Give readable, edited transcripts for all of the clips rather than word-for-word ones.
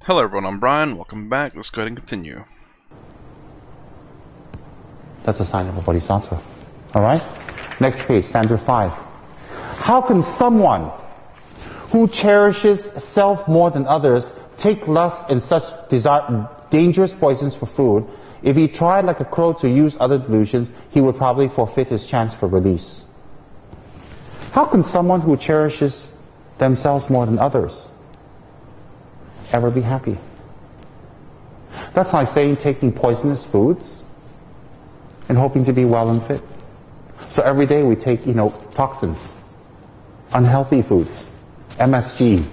Hello everyone, I'm Brian. Welcome back. Let's go ahead and continue. That's a sign of a bodhisattva. All right? Next page, standard 5. How can someone who cherishes self more than others take lust and such dangerous poisons for food? If he tried like a crow to use other delusions, he would probably forfeit his chance for release. How can someone who cherishes themselves more than others ever be happy? That's like saying taking poisonous foods and hoping to be well and fit. So every day we take, toxins, unhealthy foods, MSG.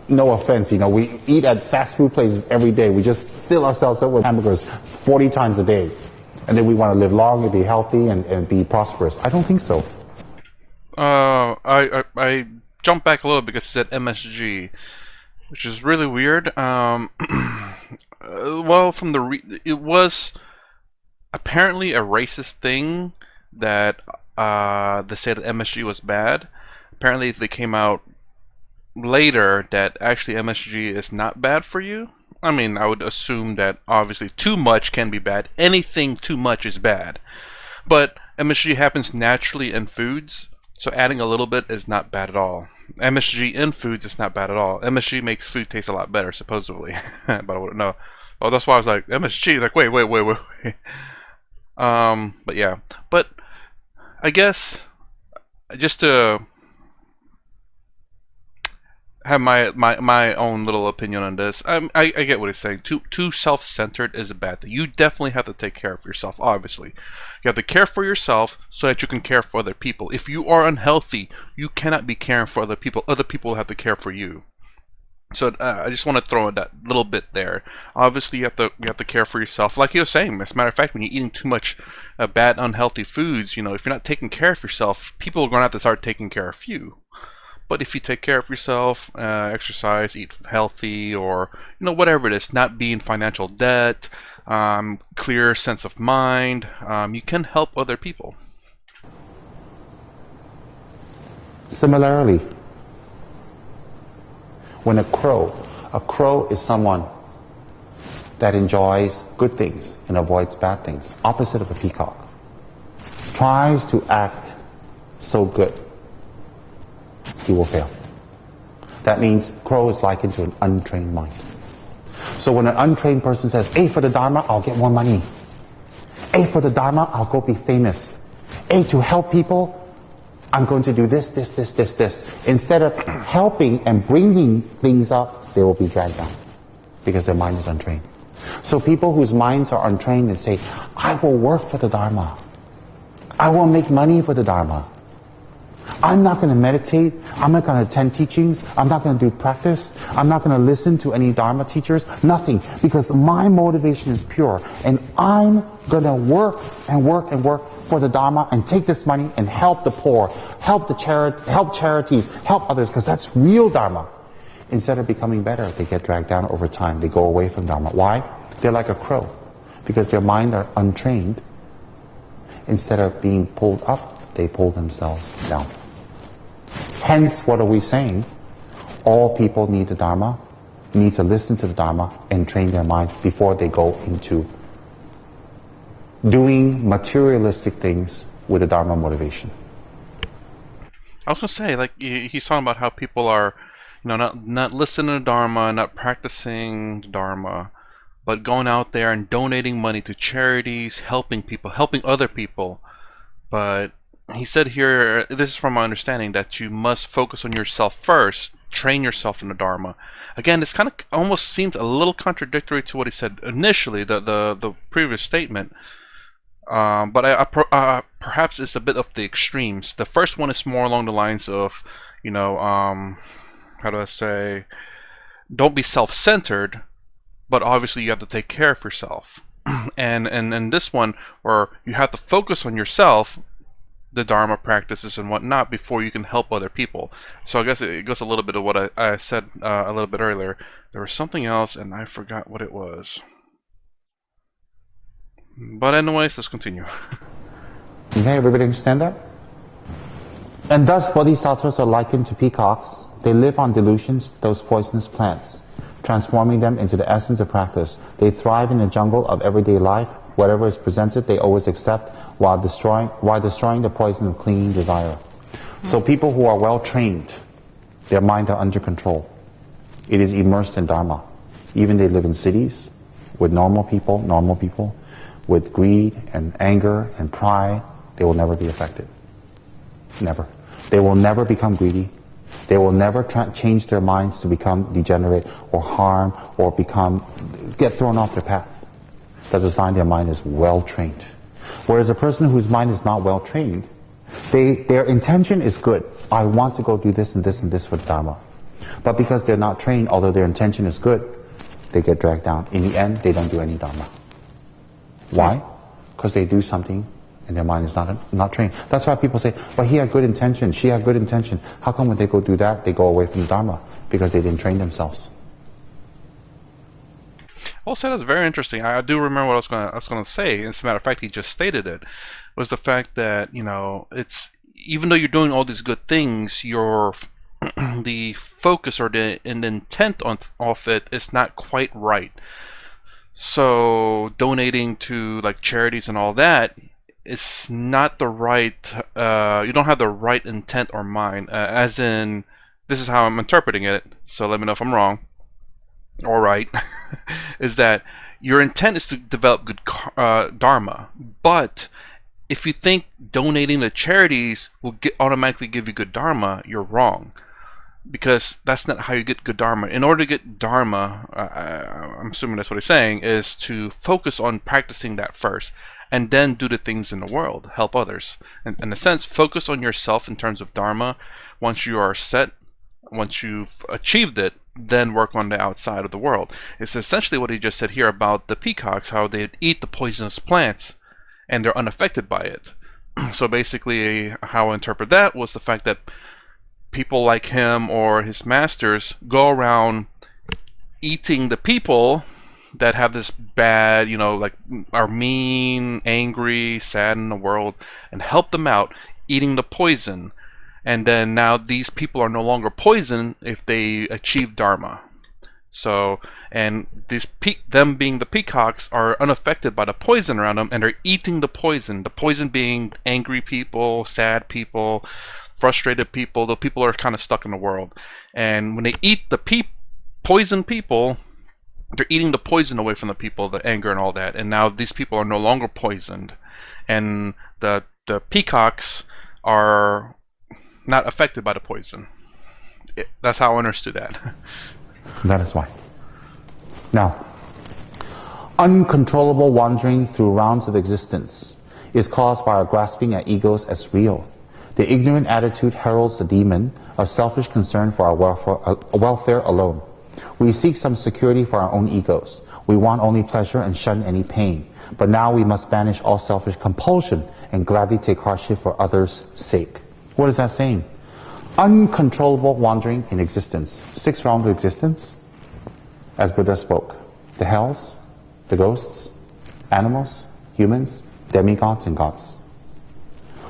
No offense, we eat at fast food places every day. We just fill ourselves up with hamburgers 40 times a day. And then we want to live long and be healthy and be prosperous. I don't think so. I jumped back a little because it said MSG, which is really weird. Well, it was apparently a racist thing that they said MSG was bad. Apparently, they came out later that actually MSG is not bad for you. I mean, I would assume that obviously too much can be bad. Anything too much is bad. But MSG happens naturally in foods, so adding a little bit is not bad at all. MSG in foods is not bad at all. MSG makes food taste a lot better, supposedly. But I wouldn't know. Oh, that's why I was like, MSG, like, wait. But yeah. But I guess just to have my own little opinion on this. I get what he's saying. Too self-centered is a bad thing. You definitely have to take care of yourself, obviously. You have to care for yourself so that you can care for other people. If you are unhealthy, you cannot be caring for other people. Other people have to care for you. So I just want to throw in that little bit there. Obviously, you have to care for yourself. Like he was saying, as a matter of fact, when you're eating too much bad, unhealthy foods, if you're not taking care of yourself, people are going to have to start taking care of you. But if you take care of yourself, exercise, eat healthy, or whatever it is, not be in financial debt, clear sense of mind, you can help other people. Similarly, when a crow is someone that enjoys good things and avoids bad things, opposite of a peacock, tries to act so good, he will fail. That means crow is likened to an untrained mind. So when an untrained person says, A for the Dharma, I'll get more money. A for the Dharma, I'll go be famous. A to help people, I'm going to do this. Instead of helping and bringing things up, they will be dragged down because their mind is untrained. So people whose minds are untrained and say, I will work for the Dharma. I will make money for the Dharma. I'm not going to meditate. I'm not going to attend teachings. I'm not going to do practice. I'm not going to listen to any Dharma teachers. Nothing. Because my motivation is pure. And I'm going to work for the Dharma and take this money and help the poor, help charities, help others, because that's real Dharma. Instead of becoming better, they get dragged down over time. They go away from Dharma. Why? They're like a crow. Because their mind are untrained. Instead of being pulled up, they pull themselves down. Hence, what are we saying? All people need the Dharma, need to listen to the Dharma and train their mind before they go into doing materialistic things with the Dharma motivation. I was gonna say, like he's talking about how people are, not listening to Dharma, not practicing Dharma, but going out there and donating money to charities, helping people, helping other people, but he said here, this is from my understanding, that you must focus on yourself first, train yourself in the Dharma. Again, this kind of almost seems a little contradictory to what he said initially, the previous statement. But perhaps it's a bit of the extremes. The first one is more along the lines of, how do I say, don't be self-centered, but obviously you have to take care of yourself. and this one, where you have to focus on yourself, the Dharma practices and whatnot, before you can help other people. So I guess it goes a little bit of what I said a little bit earlier. There was something else and I forgot what it was. But anyways, let's continue. Okay, everybody understand that? And thus bodhisattvas are likened to peacocks They live on delusions, those poisonous plants, transforming them into the essence of practice. They thrive in the jungle of everyday life. Whatever is presented, they always accept while destroying the poison of clinging desire. So people who are well trained, their mind are under control. It is immersed in Dharma. Even they live in cities with normal people, with greed and anger and pride, they will never be affected. Never. They will never become greedy. They will never change their minds to become degenerate or harm or get thrown off their path. That's a sign their mind is well trained. Whereas a person whose mind is not well trained, their intention is good. I want to go do this and this and this for Dharma. But because they're not trained, although their intention is good, they get dragged down. In the end, they don't do any Dharma. Why? Because they do something and their mind is not trained. That's why people say, well, he had good intention, she had good intention. How come when they go do that, they go away from Dharma? Because they didn't train themselves. Also, that's very interesting. I do remember what I was going to say. As a matter of fact, he just stated it. Was the fact that, it's even though you're doing all these good things, your the focus or the intent of it is not quite right. So donating to like charities and all that is not the right. You don't have the right intent or mind. As in, this is how I'm interpreting it. So let me know if I'm wrong. All right, is that your intent is to develop good Dharma, but if you think donating to charities will automatically give you good Dharma, you're wrong. Because that's not how you get good Dharma. In order to get Dharma, I'm assuming that's what he's saying, is to focus on practicing that first, and then do the things in the world, help others. And in a sense, focus on yourself in terms of Dharma. Once you are set, once you've achieved it, then work on the outside of the world. It's essentially what he just said here about the peacocks, how they eat the poisonous plants and they're unaffected by it. So basically how I interpret that was the fact that people like him or his masters go around eating the people that have this bad, like are mean, angry, sad in the world, and help them out, eating the poison. And then now these people are no longer poisoned if they achieve Dharma. So, and them being the peacocks are unaffected by the poison around them, and they're eating the poison. The poison being angry people, sad people, frustrated people, the people are kind of stuck in the world. And when they eat the poison people, they're eating the poison away from the people, the anger and all that. And now these people are no longer poisoned. And the peacocks are not affected by the poison. That's how I understood that. That is why. Now, uncontrollable wandering through rounds of existence is caused by our grasping at egos as real. The ignorant attitude heralds the demon of selfish concern for our welfare alone. We seek some security for our own egos. We want only pleasure and shun any pain. But now we must banish all selfish compulsion and gladly take hardship for others' sake. What is that saying? Uncontrollable wandering in existence. 6 realms of existence, as Buddha spoke. The hells, the ghosts, animals, humans, demigods, and gods.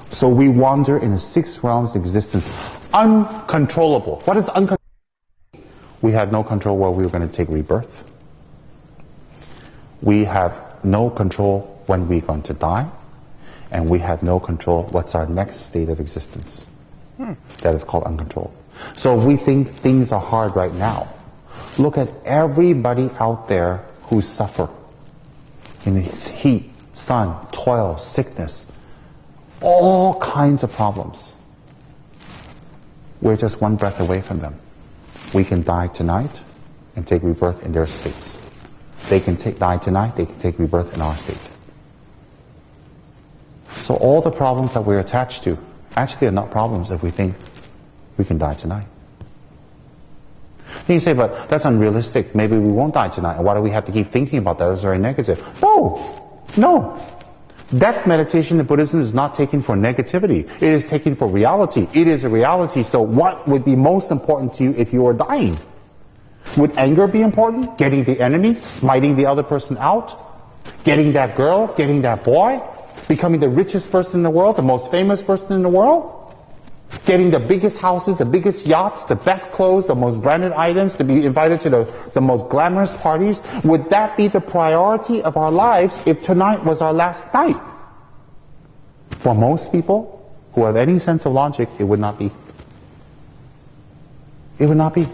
So we wander in the 6 realms of existence. Uncontrollable. What is uncontrollable? We had no control where we were going to take rebirth. We have no control when we're going to die. And we have no control what's our next state of existence. That is called uncontrolled. So if we think things are hard right now, look at everybody out there who suffer in the heat, sun, toil, sickness, all kinds of problems. We're just one breath away from them. We can die tonight and take rebirth in their states. They can die tonight, they can take rebirth in our state. So all the problems that we're attached to actually are not problems if we think we can die tonight. Then you say, but that's unrealistic. Maybe we won't die tonight. And why do we have to keep thinking about that? That's very negative. No. Death meditation in Buddhism is not taken for negativity. It is taken for reality. It is a reality. So what would be most important to you if you were dying? Would anger be important? Getting the enemy? Smiting the other person out? Getting that girl? Getting that boy? Becoming the richest person in the world? The most famous person in the world? Getting the biggest houses, the biggest yachts, the best clothes, the most branded items, to be invited to the most glamorous parties? Would that be the priority of our lives if tonight was our last night? For most people who have any sense of logic, it would not be. It would not be.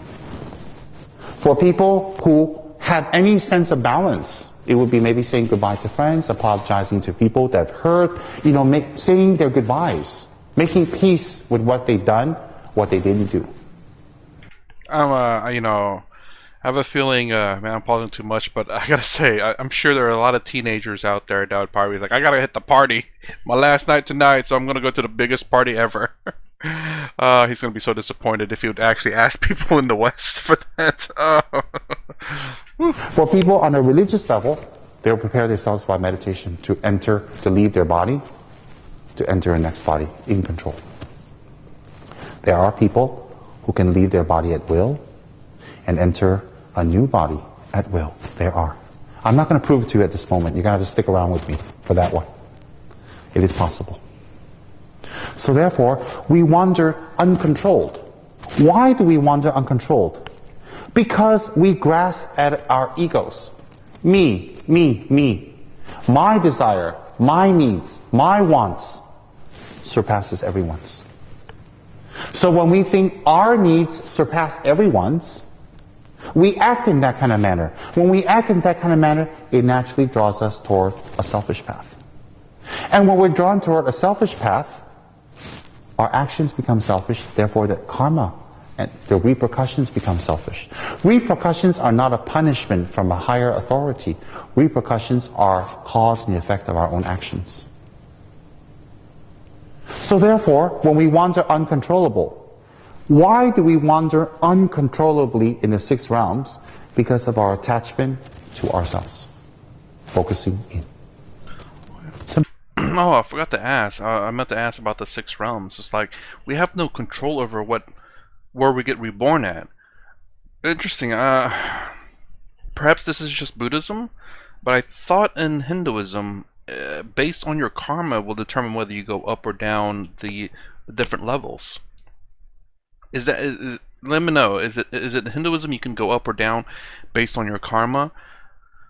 For people who have any sense of balance, it would be maybe saying goodbye to friends, apologizing to people that hurt, saying their goodbyes, making peace with what they've done, what they didn't do. I have a feeling, man, I'm pausing too much, but I gotta say, I'm sure there are a lot of teenagers out there that would probably be like, I gotta hit the party. My last night tonight, so I'm gonna go to the biggest party ever. He's gonna be so disappointed if he would actually ask people in the West for that. For people on a religious level, they'll prepare themselves by meditation to leave their body, to enter a next body in control. There are people who can leave their body at will and enter a new body at will. There are. I'm not going to prove it to you at this moment. You're going to have to stick around with me for that one. It is possible. So therefore, we wander uncontrolled. Why do we wander uncontrolled? Because we grasp at our egos. Me, me, me. My desire, my needs, my wants surpasses everyone's. So when we think our needs surpass everyone's, we act in that kind of manner. When we act in that kind of manner, it naturally draws us toward a selfish path. And when we're drawn toward a selfish path, our actions become selfish, therefore the karma and the repercussions become selfish. Repercussions are not a punishment from a higher authority. Repercussions are cause and effect of our own actions. So therefore, when we wander uncontrollable, why do we wander uncontrollably in the 6 realms? Because of our attachment to ourselves. Focusing in. Oh, I forgot to ask. I meant to ask about the 6 realms. It's like we have no control over where we get reborn at. Interesting. Perhaps this is just Buddhism, but I thought in Hinduism, based on your karma, will determine whether you go up or down the different levels. Let me know. Is it in Hinduism you can go up or down based on your karma?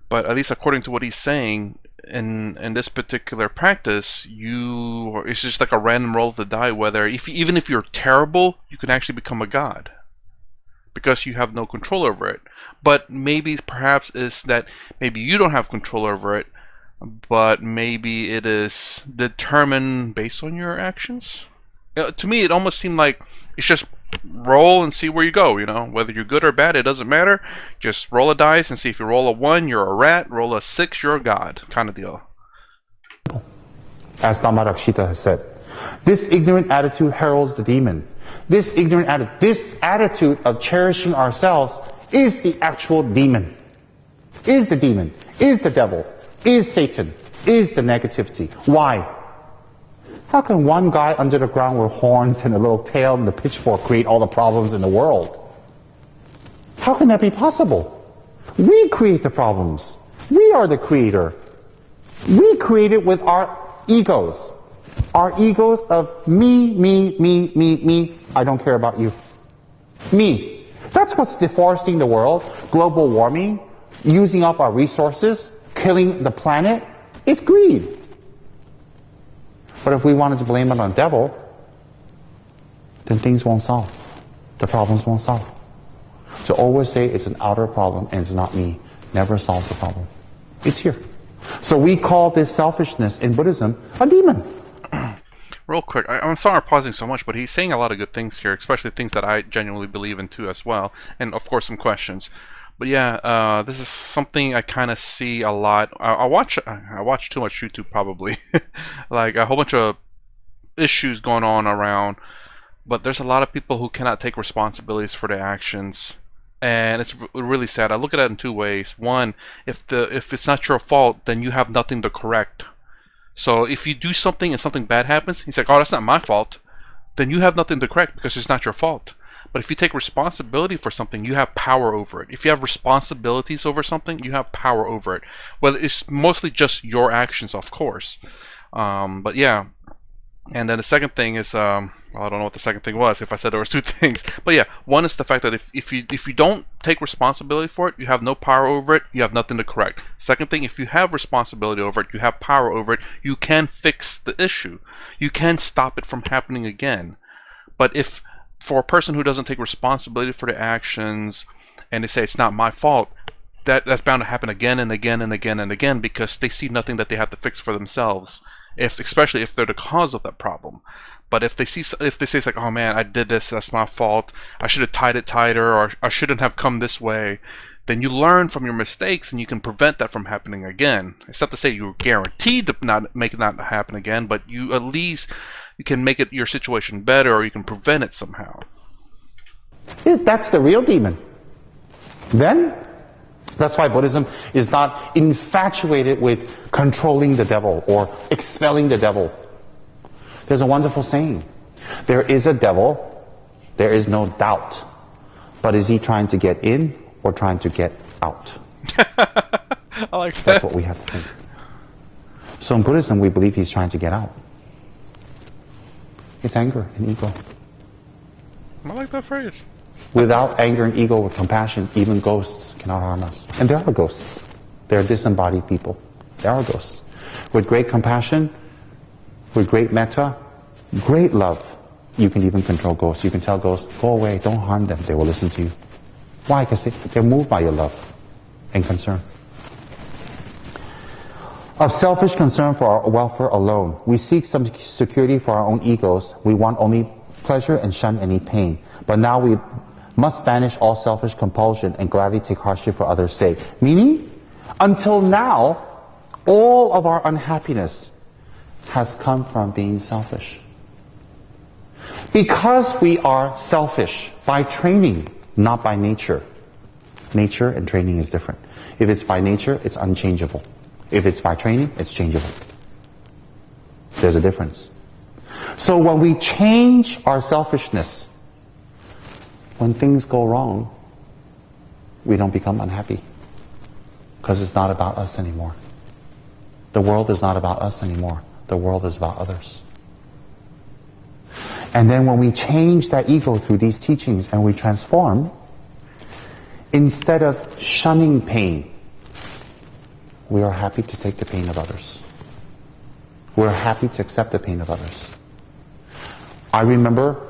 But at least according to what he's saying, in this particular practice, it's just like a random roll of the die. Whether even if you're terrible, you can actually become a god because you have no control over it. But perhaps it's that maybe you don't have control over it, but maybe it is determined based on your actions. To me, it almost seemed like it's just roll and see where you go. Whether you're good or bad, it doesn't matter. Just roll a dice and see. If you roll a 1, you're a rat. Roll a 6, you're a god, kind of deal. As Dhammarakshita has said, this ignorant attitude heralds the demon. This attitude of cherishing ourselves is the actual demon. Is the demon. Is the devil. Is Satan. Is the negativity. Why? How can one guy under the ground with horns and a little tail and the pitchfork create all the problems in the world? How can that be possible? We create the problems. We are the creator. We create it with our egos. Our egos of me, me, me, me, me. I don't care about you. Me. That's what's deforesting the world. Global warming, using up our resources, killing the planet. It's greed. But if we wanted to blame it on the devil, then things won't solve. The problems won't solve. To always say it's an outer problem and it's not me never solves the problem. It's here. So we call this selfishness in Buddhism a demon. Real quick, I'm sorry I'm pausing so much, but he's saying a lot of good things here, especially things that I genuinely believe in too as well, and of course some questions. But yeah, this is something I kind of see a lot. I watch too much YouTube probably, like a whole bunch of issues going on around. But there's a lot of people who cannot take responsibilities for their actions, and it's really sad. I look at it in 2 ways. One, if it's not your fault, then you have nothing to correct. So if you do something and something bad happens, he's like, "Oh, that's not my fault." Then you have nothing to correct because it's not your fault. But if you take responsibility for something, you have power over it. If you have responsibilities over something, you have power over it. Well, it's mostly just your actions, of course. But yeah, And then the second thing is, well, I don't know what the second thing was. If I said there was two things, but yeah, one is the fact that if you don't take responsibility for it, you have no power over it. You have nothing to correct. Second thing, if you have responsibility over it, you have power over it. You can fix the issue. You can stop it from happening again. But if for a person who doesn't take responsibility for their actions, and they say it's not my fault, that's bound to happen again and again and again and again because they see nothing that they have to fix for themselves. Especially if they're the cause of that problem. But if they say it's like, oh man, I did this, that's my fault, I should have tied it tighter, or I shouldn't have come this way, then you learn from your mistakes and you can prevent that from happening again. It's not to say you're guaranteed to not make it not happen again, but you at least you can make it your situation better, or you can prevent it somehow. That's the real demon. Then, that's why Buddhism is not infatuated with controlling the devil or expelling the devil. There's a wonderful saying. There is a devil, there is no doubt. But is he trying to get in or trying to get out? I like that. That's what we have to think. So in Buddhism, we believe he's trying to get out. It's anger and ego. I like that phrase. Without anger and ego, with compassion, even ghosts cannot harm us. And there are ghosts. There are disembodied people. There are ghosts. With great compassion, with great metta, great love, you can even control ghosts. You can tell ghosts, go away, don't harm them. They will listen to you. Why? Because they're moved by your love and concern. Of selfish concern for our welfare alone, we seek some security for our own egos. We want only pleasure and shun any pain. But now we must banish all selfish compulsion and gladly take hardship for others' sake. Meaning, until now, all of our unhappiness has come from being selfish. Because we are selfish by training, not by nature. Nature and training is different. If it's by nature, it's unchangeable. If it's by training, it's changeable. There's a difference. So when we change our selfishness, when things go wrong, we don't become unhappy. Because it's not about us anymore. The world is not about us anymore. The world is about others. And then when we change that ego through these teachings and we transform, instead of shunning pain, we are happy to take the pain of others. We're happy to accept the pain of others. I remember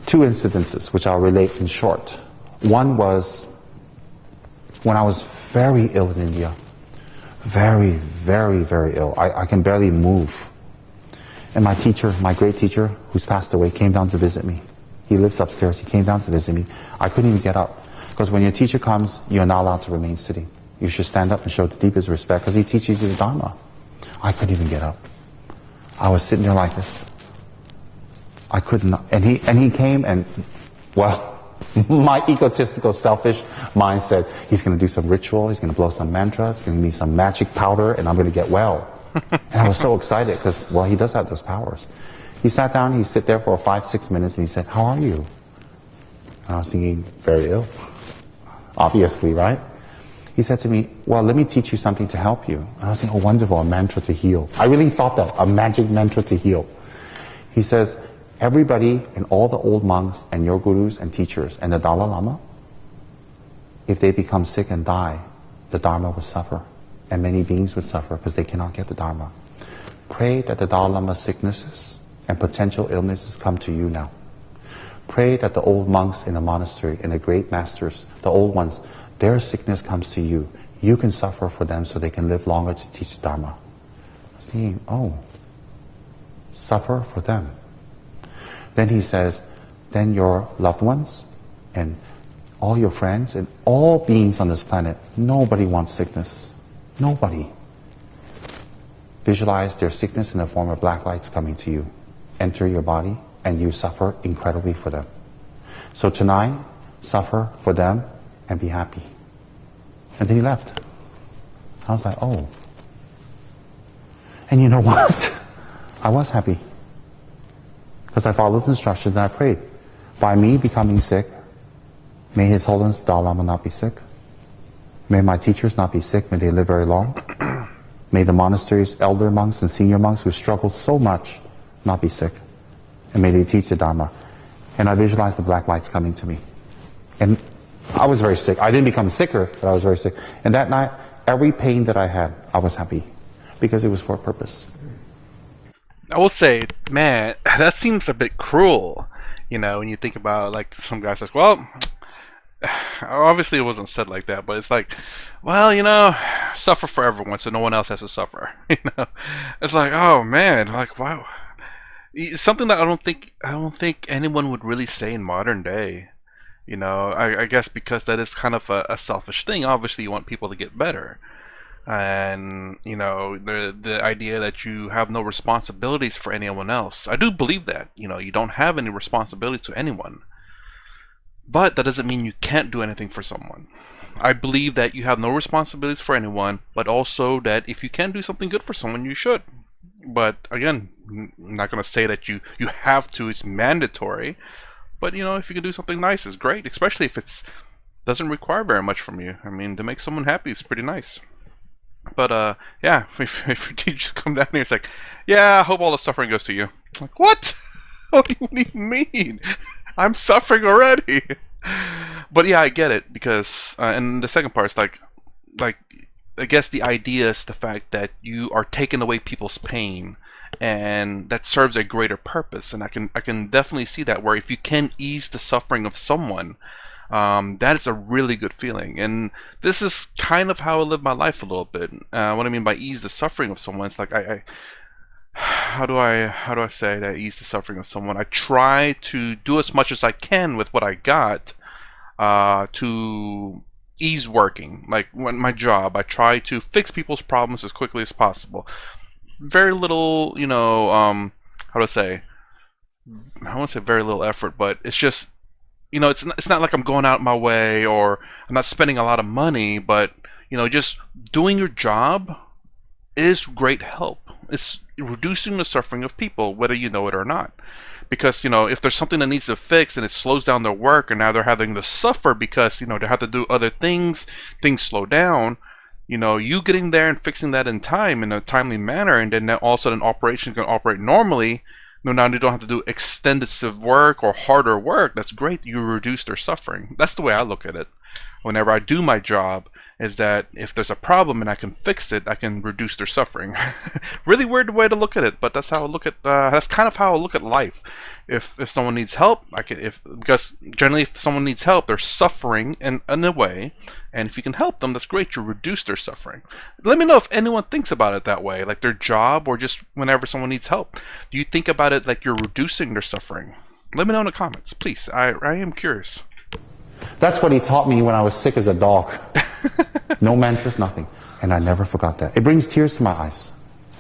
two incidences which I'll relate in short. One was when I was very ill in India. Very, very, very ill. I can barely move. And my teacher, my great teacher, who's passed away, came down to visit me. He lives upstairs. He came down to visit me. I couldn't even get up. Because when your teacher comes, you're not allowed to remain sitting. You should stand up and show the deepest respect because he teaches you the Dharma. I couldn't even get up. I was sitting there like this. I could not. And he came and, well, my egotistical, selfish mind said, he's going to do some ritual, he's going to blow some mantras, he's going to give me some magic powder, and I'm going to get well. And I was so excited because, well, he does have those powers. He sat down, he sit there for 5-6 minutes, and he said, how are you? And I was thinking, very ill. Obviously, right? He said to me, well, let me teach you something to help you. And I was thinking, oh, wonderful, a mantra to heal. I really thought that, a magic mantra to heal. He says, everybody and all the old monks and your gurus and teachers and the Dalai Lama, if they become sick and die, the Dharma will suffer. And many beings would suffer because they cannot get the Dharma. Pray that the Dalai Lama's sicknesses and potential illnesses come to you now. Pray that the old monks in the monastery and the great masters, the old ones, their sickness comes to you. You can suffer for them so they can live longer to teach the Dharma. I was thinking, oh, suffer for them. Then he says, then your loved ones and all your friends and all beings on this planet, nobody wants sickness. Nobody. Visualize their sickness in the form of black lights coming to you. Enter your body and you suffer incredibly for them. So tonight, suffer for them and be happy. And then he left. I was like, oh. And you know what? I was happy. Because I followed the instructions and I prayed. By me becoming sick, may His Holiness Dalai Lama not be sick. May my teachers not be sick. May they live very long. May the monastery's elder monks and senior monks who struggled so much not be sick. And may they teach the Dharma. And I visualized the black lights coming to me. And I was very sick. I didn't become sicker, but I was very sick. And that night, every pain that I had, I was happy. Because it was for a purpose. I will say, man, that seems a bit cruel. You know, when you think about, like, some guy says, well, obviously it wasn't said like that, but it's like, well, you know, suffer for everyone so no one else has to suffer. You know, it's like, oh man, like, wow, something that I don't think anyone would really say in modern day. You know, I guess because that is kind of a selfish thing. Obviously, you want people to get better, and you know, the idea that you have no responsibilities for anyone else. I do believe that. You know, you don't have any responsibilities to anyone. But that doesn't mean you can't do anything for someone. I believe that you have no responsibilities for anyone, but also that if you can do something good for someone, you should. But again, I'm not going to say that you have to, it's mandatory. But you know, if you can do something nice, it's great, especially if it doesn't require very much from you. I mean, to make someone happy is pretty nice. But yeah, if your teacher come down here, it's like, yeah, I hope all the suffering goes to you. I'm like, what? What do you mean? I'm suffering already. But yeah, I get it, because and the second part is like I guess the idea is the fact that you are taking away people's pain, and that serves a greater purpose. And I can definitely see that, where if you can ease the suffering of someone, that is a really good feeling. And this is kind of how I live my life a little bit. What I mean by ease the suffering of someone, it's like I how do I say that ease the suffering of someone? I try to do as much as I can with what I got to ease working. Like when my job, I try to fix people's problems as quickly as possible. Very little, you know, how do I say? I won't say very little effort, but it's just, you know, it's not like I'm going out my way, or I'm not spending a lot of money, but you know, just doing your job is great help. It's reducing the suffering of people, whether you know it or not. Because, you know, if there's something that needs to fix and it slows down their work, and now they're having to suffer because, you know, they have to do other things slow down, you know, you getting there and fixing that in time, in a timely manner, and then all of a sudden operations can operate normally. No, now you don't have to do extensive work or harder work. That's great. You reduce their suffering. That's the way I look at it. Whenever I do my job, is that if there's a problem and I can fix it, I can reduce their suffering. Really weird way to look at it, but that's how I look at. That's kind of how I look at life. If someone needs help, I can. Because generally, if someone needs help, they're suffering in a way, and if you can help them, that's great. You reduce their suffering. Let me know if anyone thinks about it that way, like their job, or just whenever someone needs help. Do you think about it like you're reducing their suffering? Let me know in the comments, please. I am curious. That's what he taught me when I was sick as a dog. No mantras, nothing. And I never forgot that. It brings tears to my eyes.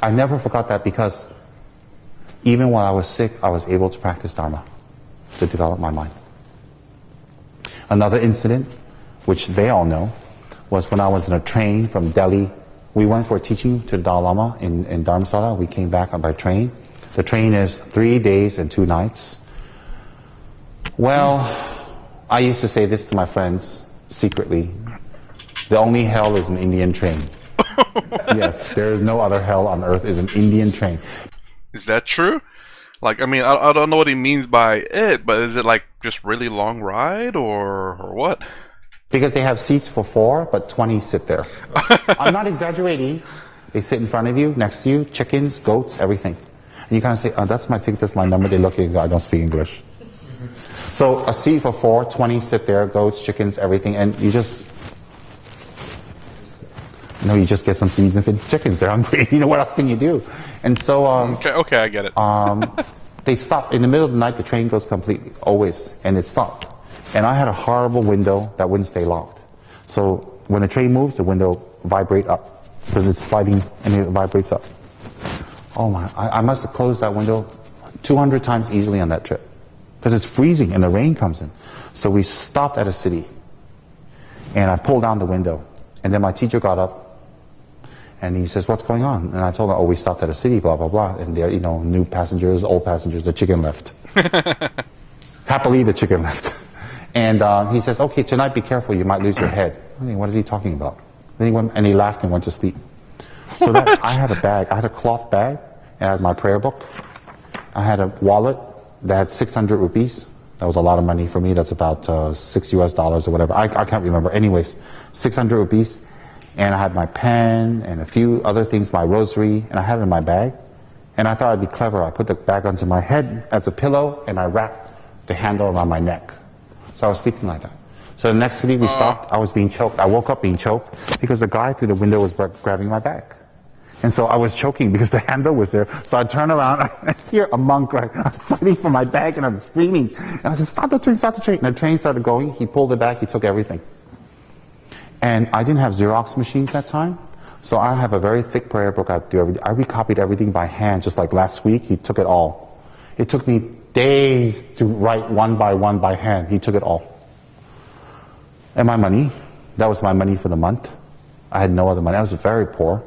I never forgot that, because even while I was sick, I was able to practice Dharma, to develop my mind. Another incident, which they all know, was when I was in a train from Delhi. We went for teaching to the Dalai Lama in Dharamsala. We came back by train. The train is 3 days and 2 nights. Well, I used to say this to my friends secretly. The only hell is an Indian train. Yes, there is no other hell on earth, is an Indian train. Is that true? Like, I mean, I don't know what he means by it, but is it like just really long ride, or what? Because they have seats for 4, but 20 sit there. I'm not exaggerating. They sit in front of you, next to you, chickens, goats, everything. And you kind of say, oh, that's my ticket, that's my number. They look at you and go, I don't speak English. So a seat for 4, 20 sit there, goats, chickens, everything, and you just get some seeds and feed chickens. They're hungry. You know, what else can you do? And so okay, I get it. they stop in the middle of the night. The train goes completely, always, and it stopped. And I had a horrible window that wouldn't stay locked. So when the train moves, the window vibrates up, because it's sliding and it vibrates up. Oh my! I must have closed that window 200 times easily on that trip, because it's freezing and the rain comes in. So we stopped at a city, and I pulled down the window, and then my teacher got up, and he says, what's going on? And I told him, oh, we stopped at a city, blah, blah, blah. And there, you know, new passengers, old passengers, the chicken left. Happily, the chicken left. And he says, okay, tonight be careful, you might lose your head. I mean, what is he talking about? Then he went, and he laughed and went to sleep. So that, I had a bag, I had a cloth bag, and I had my prayer book. I had a wallet that had 600 rupees. That was a lot of money for me. That's about $6 or whatever. I can't remember. Anyways, 600 rupees. And I had my pen and a few other things, my rosary, and I had it in my bag. And I thought I'd be clever. I put the bag onto my head as a pillow, and I wrapped the handle around my neck. So I was sleeping like that. So the next city we stopped, I was being choked. I woke up being choked because the guy through the window was grabbing my bag. And so I was choking because the handle was there. So I turned around, I hear a monk fighting for my bag, and I'm screaming. And I said, stop the train, stop the train. And the train started going. He pulled it back. He took everything. And I didn't have Xerox machines that time. So I have a very thick prayer book. I recopied everything by hand, just like last week. He took it all. It took me days to write one by hand. He took it all. And my money, that was my money for the month. I had no other money. I was very poor.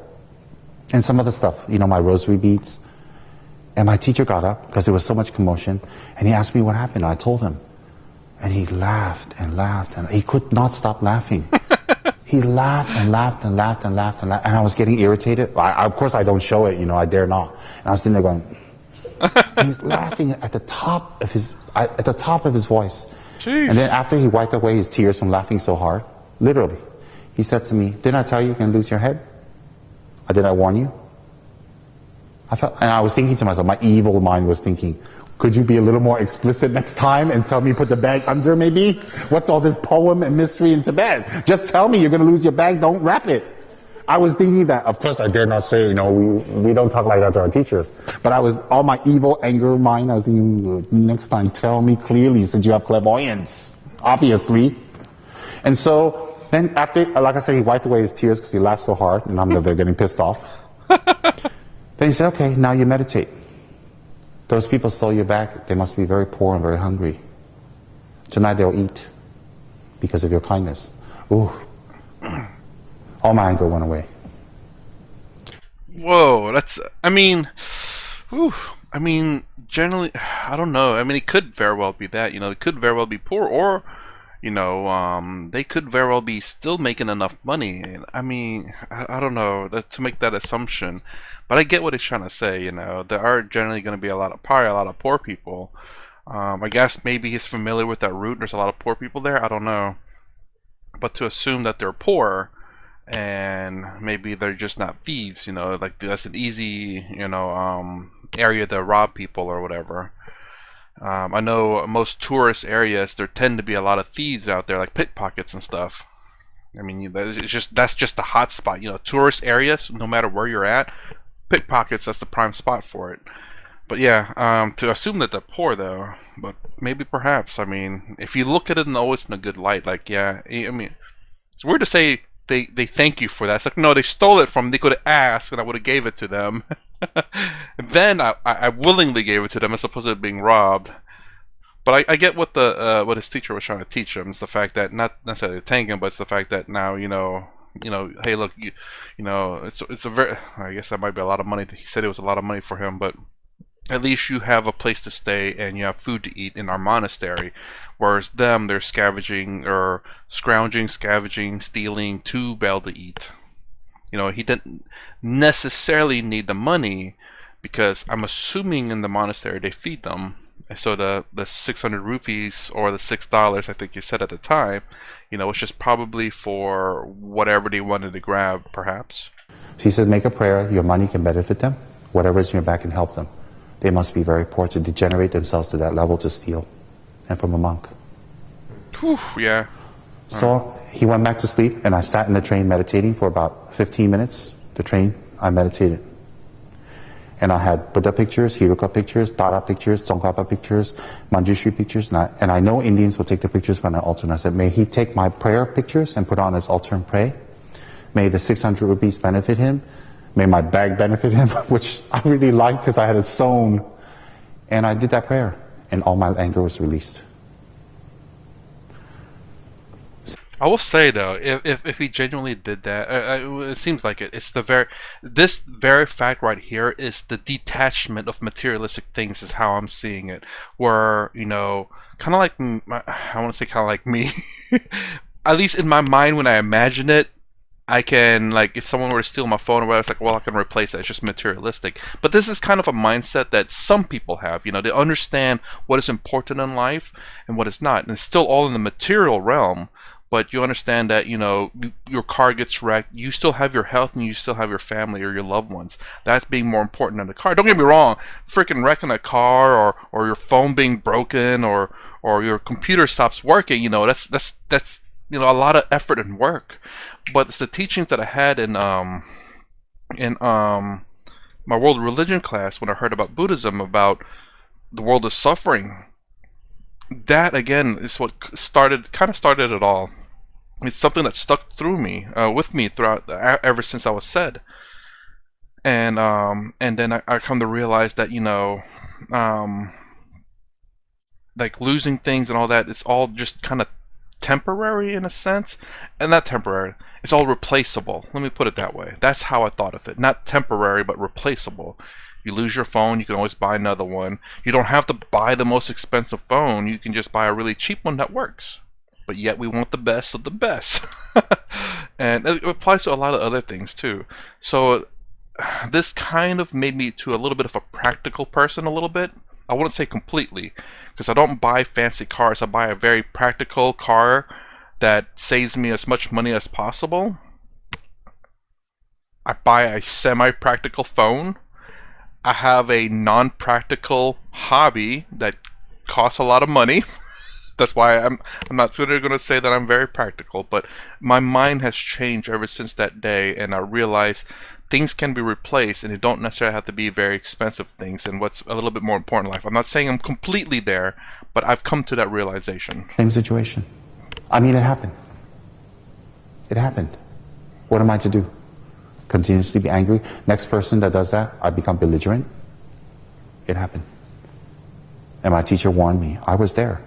And some other stuff, my rosary beads. And my teacher got up because there was so much commotion. And he asked me what happened. I told him. And he laughed and laughed. And he could not stop laughing. He laughed and laughed and laughed and laughed and laughed. And I was getting irritated. Of course, I don't show it. I dare not. And I was sitting there going, he's laughing at the top of his voice. Jeez. And then after he wiped away his tears from laughing so hard, literally, he said to me, didn't I tell you can lose your head? Did I warn you? And I was thinking to myself, my evil mind was thinking, could you be a little more explicit next time and tell me put the bag under maybe? What's all this poem and mystery in Tibet? Just tell me you're going to lose your bag, don't wrap it. I was thinking that. Of course I dare not say, we don't talk like that to our teachers. But all my evil anger mind, I was thinking, next time tell me clearly since you have clairvoyance, obviously. And so then after, like I said, he wiped away his tears because he laughed so hard, and I'm there getting pissed off. Then he said, okay, now you meditate. Those people stole your bag. They must be very poor and very hungry. Tonight they'll eat because of your kindness. Ooh. All my anger went away. Whoa, generally, I don't know. It could very well be that, they could very well be poor, or, they could very well be still making enough money. I don't know to make that assumption, but I get what he's trying to say. There are generally going to be a lot of poor people. I guess maybe he's familiar with that route. There's a lot of poor people there. I don't know, but to assume that they're poor and maybe they're just not thieves, like that's an easy, area to rob people or whatever. I know most tourist areas, there tend to be a lot of thieves out there, like pickpockets and stuff. That's just the hot spot. Tourist areas, no matter where you're at, pickpockets, that's the prime spot for it. But yeah, to assume that they're poor though, but maybe perhaps, if you look at it always in a good light, like, yeah, it's weird to say they thank you for that. It's like, no, they stole it from, they could have asked and I would have gave it to them. And then I willingly gave it to them as opposed to being robbed. But I get what what his teacher was trying to teach him. It's the fact that, not necessarily thank him, but it's the fact that now, hey, look, it's a very, I guess that might be a lot of money. He said it was a lot of money for him, but at least you have a place to stay and you have food to eat in our monastery. Whereas them, they're scavenging, stealing to be able to eat. He didn't necessarily need the money because I'm assuming in the monastery they feed them. So the 600 rupees or the $6, I think you said at the time, was just probably for whatever they wanted to grab, perhaps. He said, make a prayer, your money can benefit them. Whatever is in your back can help them. They must be very poor to degenerate themselves to that level to steal. And from a monk. Whew, yeah. So he went back to sleep, and I sat in the train meditating for about 15 minutes. The train, I meditated. And I had Buddha pictures, Hiruka pictures, Dada pictures, Tsongkhapa pictures, Manjushri pictures. And I know Indians will take the pictures when I altar. And I said, may he take my prayer pictures and put on his altar and pray. May the 600 rupees benefit him. May my bag benefit him, which I really liked because I had it sewn. And I did that prayer, and all my anger was released. I will say though, if he genuinely did that, it seems like it. It's this very fact right here is the detachment of materialistic things, is how I'm seeing it. Where kind of like, I want to say kind of like me, at least in my mind when I imagine it, I can, like, if someone were to steal my phone or whatever, it's like, well, I can replace it. It's just materialistic. But this is kind of a mindset that some people have. You know, they understand what is important in life and what is not. And it's still all in the material realm. But you understand that, you know, your car gets wrecked. You still have your health and you still have your family or your loved ones. That's being more important than the car. Don't get me wrong. Freaking wrecking a car, or your phone being broken, or your computer stops working, you know, that's you know, a lot of effort and work. But it's the teachings that I had in my world religion class when I heard about Buddhism, about the world of suffering. That again is what started it all. It's something that stuck through me, with me throughout, ever since I was said. And then I come to realize that, you know, like losing things and all that, it's all just kind of temporary in a sense. And not temporary, it's all replaceable. Let me put it that way. That's how I thought of it. Not temporary, but replaceable. You lose your phone, you can always buy another one. You don't have to buy the most expensive phone. You can just buy a really cheap one that works. But yet we want the best of the best. And it applies to a lot of other things too. So this kind of made me to a little bit of a practical person, a little bit. I wouldn't say completely, because I don't buy fancy cars. I buy a very practical car that saves me as much money as possible. I buy a semi-practical phone. I have a non-practical hobby that costs a lot of money. That's why I'm not going to say that I'm very practical, but my mind has changed ever since that day, and I realized things can be replaced, and they don't necessarily have to be very expensive things, and what's a little bit more important in life. I'm not saying I'm completely there, but I've come to that realization. Same situation. I mean, it happened. It happened. What am I to do? Continuously be angry? Next person that does that, I become belligerent? It happened. And my teacher warned me. I was there.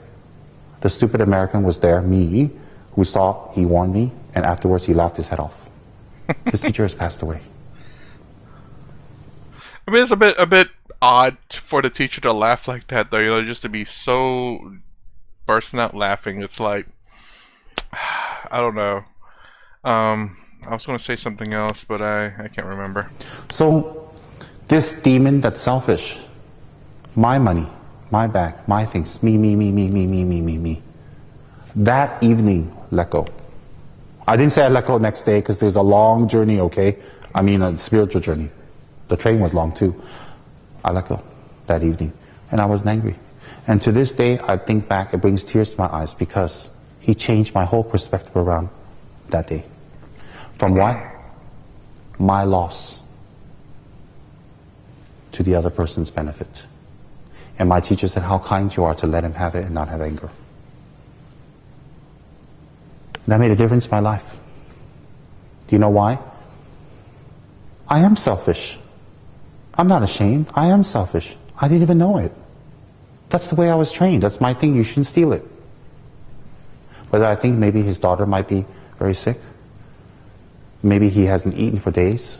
The stupid American was there, me, who saw, he warned me, and afterwards he laughed his head off. His teacher has passed away. I mean, it's a bit odd for the teacher to laugh like that, though. You know, just to be so bursting out laughing. It's like, I don't know. I was going to say something else, but I can't remember. So, this demon that's selfish, my money, my bag, my things, me. That evening, let go. I didn't say I let go next day because there's a long journey, okay? I mean a spiritual journey. The train was long too. I let go that evening. And I wasn't angry. And to this day, I think back, it brings tears to my eyes because he changed my whole perspective around that day. From what? My loss to the other person's benefit. And my teacher said, how kind you are to let him have it and not have anger. That made a difference in my life. Do you know why? I am selfish. I'm not ashamed. I am selfish. I didn't even know it. That's the way I was trained. That's my thing. You shouldn't steal it. But I think maybe his daughter might be very sick. Maybe he hasn't eaten for days.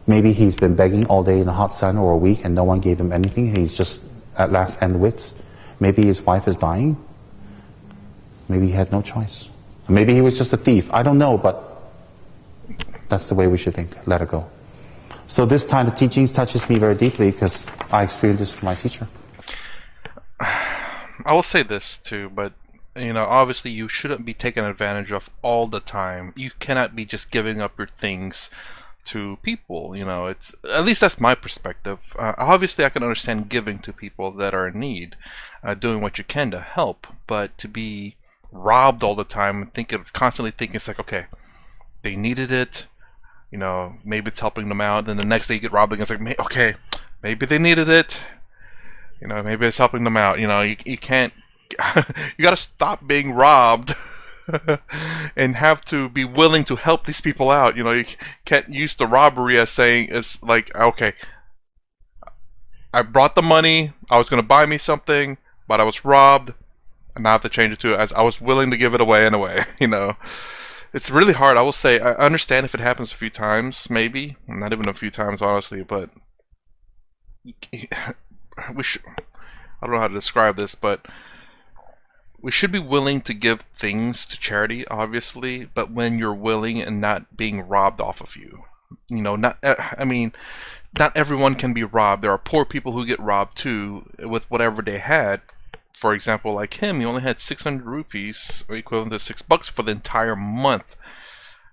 Maybe he's been begging all day in the hot sun or a week and no one gave him anything. And he's just at last end wits. Maybe his wife is dying. Maybe he had no choice. Maybe he was just a thief. I don't know, but that's the way we should think. Let it go. So this time the teachings touches me very deeply because I experienced this from my teacher. I will say this too, but you know, obviously you shouldn't be taken advantage of all the time. You cannot be just giving up your things to people. You know, it's, at least that's my perspective. Obviously I can understand giving to people that are in need, doing what you can to help, but to be robbed all the time and constantly thinking it's like, okay, they needed it, you know, maybe it's helping them out, and the next day you get robbed again, it's like, okay, maybe they needed it, you know, maybe it's helping them out. You know, you can't you gotta stop being robbed and have to be willing to help these people out. You know, you can't use the robbery as saying, it's like, okay, I brought the money, I was gonna buy me something, but I was robbed, and I have to change it to as I was willing to give it away anyway. You know, it's really hard. I will say, I understand if it happens a few times, maybe not even a few times, honestly, but we should, I don't know how to describe this, but we should be willing to give things to charity, obviously, but when you're willing and not being robbed off of you. You know, not, I mean, not everyone can be robbed. There are poor people who get robbed too with whatever they had. For example, like him, he only had 600 rupees, or equivalent to $6 for the entire month.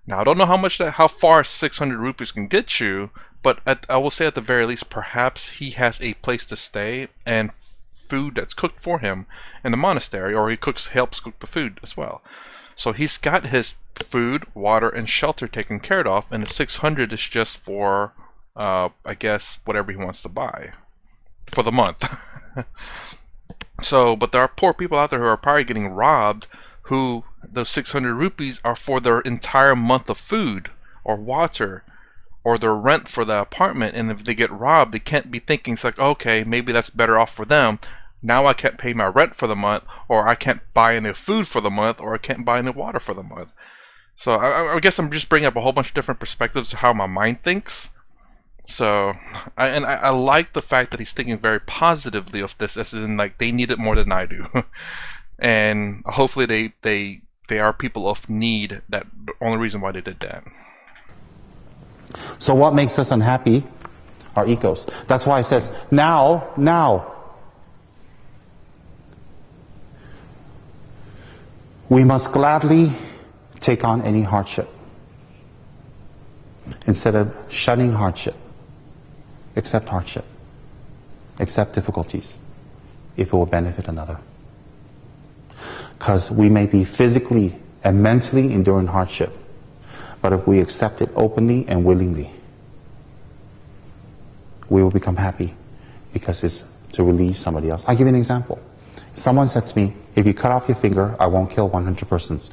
Now, I don't know how far 600 rupees can get you, but I will say at the very least, perhaps he has a place to stay and food that's cooked for him in the monastery, or he helps cook the food as well. So he's got his food, water, and shelter taken care of, and the 600 is just for, I guess, whatever he wants to buy for the month. So, but there are poor people out there who are probably getting robbed, who those 600 rupees are for their entire month of food or water or their rent for the apartment, and if they get robbed, they can't be thinking, it's like, okay, maybe that's better off for them. Now I can't pay my rent for the month, or I can't buy any food for the month, or I can't buy any water for the month. So I guess I'm just bringing up a whole bunch of different perspectives of how my mind thinks. So, I like the fact that he's thinking very positively of this, as in, like, they need it more than I do. And hopefully they are people of need, that the only reason why they did that. So what makes us unhappy? Our egos. That's why it says, now. We must gladly take on any hardship. Instead of shunning hardship, accept hardship. Accept difficulties if it will benefit another. Because we may be physically and mentally enduring hardship, but if we accept it openly and willingly, we will become happy because it's to relieve somebody else. I'll give you an example. Someone said to me, if you cut off your finger, I won't kill 100 persons.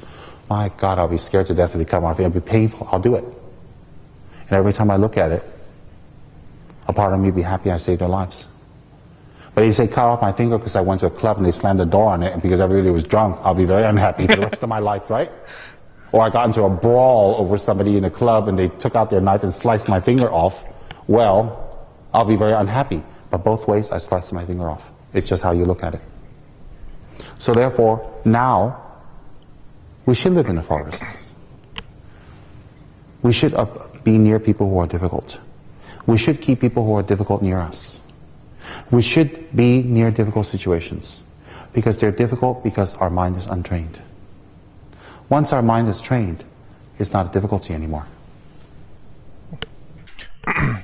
My God, I'll be scared to death if they cut my finger. It'll be painful. I'll do it. And every time I look at it, a part of me will be happy I saved their lives. But if you say cut off my finger because I went to a club and they slammed the door on it and because everybody was drunk, I'll be very unhappy for the rest of my life, right? Or I got into a brawl over somebody in a club and they took out their knife and sliced my finger off. Well, I'll be very unhappy. But both ways, I sliced my finger off. It's just how you look at it. So therefore, now, we should live in the forests. We should be near people who are difficult. We should keep people who are difficult near us. We should be near difficult situations because they're difficult because our mind is untrained. Once our mind is trained, it's not a difficulty anymore.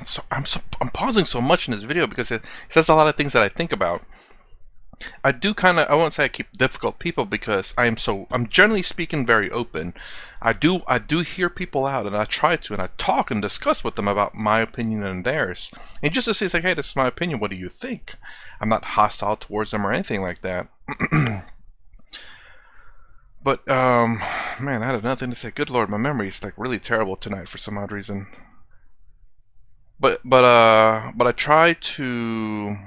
So I'm pausing so much in this video because it says a lot of things that I think about. I won't say I keep difficult people because I'm generally speaking very open. I do hear people out, and I try to, and I talk and discuss with them about my opinion and theirs. And just to say, it's like, hey, this is my opinion, what do you think? I'm not hostile towards them or anything like that. But, man, I had nothing to say. Good Lord, my memory is like really terrible tonight for some odd reason. But I try to,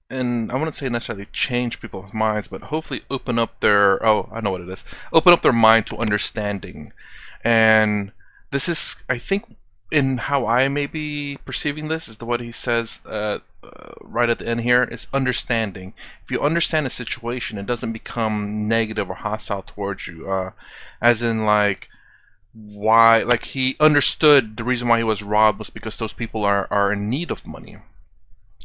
and I wouldn't say necessarily change people's minds, but hopefully open up their, I know what it is, open up their mind to understanding. And this is, I think, in how I may be perceiving this, is what he says right at the end here, is understanding. If you understand a situation, it doesn't become negative or hostile towards you. As in, like, why, like, he understood the reason why he was robbed was because those people are in need of money.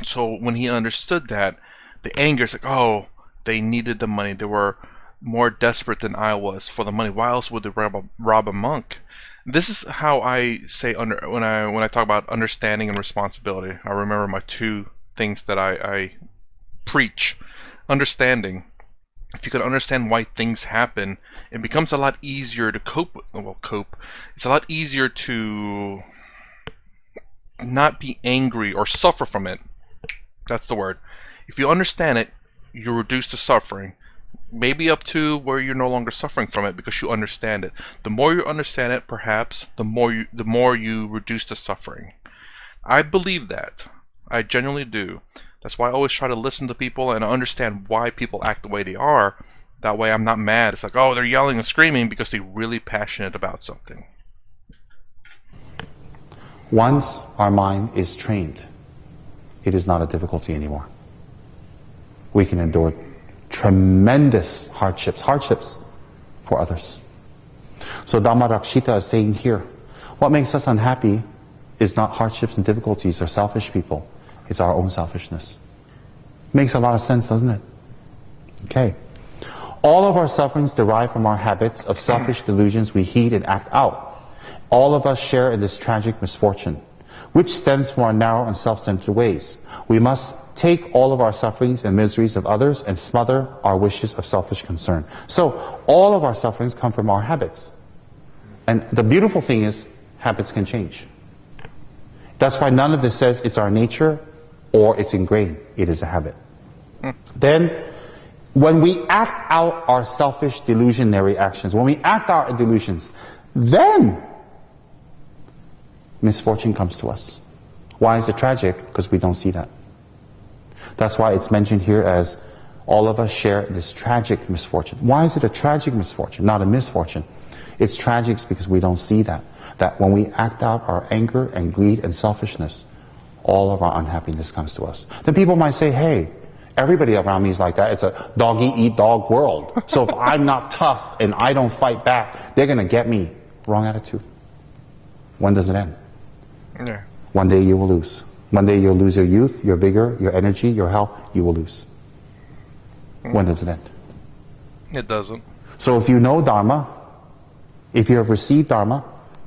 So when he understood that, the anger is like, oh, they needed the money. They were more desperate than I was for the money. Why else would they rob a monk? This is how I say when I talk about understanding and responsibility. I remember my two things that I preach. Understanding. If you can understand why things happen, it becomes a lot easier to cope. It's a lot easier to not be angry or suffer from it. That's the word. If you understand it, you reduce the suffering. Maybe up to where you're no longer suffering from it because you understand it. The more you understand it, perhaps, the more you reduce the suffering. I believe that. I genuinely do. That's why I always try to listen to people and understand why people act the way they are. That way I'm not mad. It's like, oh, they're yelling and screaming because they're really passionate about something. Once our mind is trained, it is not a difficulty anymore. We can endure tremendous hardships for others. So Dhammarakshita is saying here, what makes us unhappy is not hardships and difficulties or selfish people. It's our own selfishness. Makes a lot of sense, doesn't it? Okay. All of our sufferings derive from our habits of selfish delusions we heed and act out. All of us share in this tragic misfortune, which stems from our narrow and self-centered ways. We must take all of our sufferings and miseries of others and smother our wishes of selfish concern. So all of our sufferings come from our habits. And the beautiful thing is, habits can change. That's why none of this says it's our nature or it's ingrained. It is a habit. Then, when we act out our selfish delusionary actions, when we act out our delusions, then misfortune comes to us. Why is it tragic? Because we don't see that. That's why it's mentioned here as all of us share this tragic misfortune. Why is it a tragic misfortune, not a misfortune? It's tragic because we don't see that. That when we act out our anger and greed and selfishness, all of our unhappiness comes to us. Then people might say, hey, everybody around me is like that. It's a dog-eat-dog world. So if I'm not tough and I don't fight back, they're going to get me. Wrong attitude. When does it end? Yeah. One day you will lose. One day you'll lose your youth, your vigor, your energy, your health. You will lose. When does it end? It doesn't. So if you know Dharma, if you have received Dharma,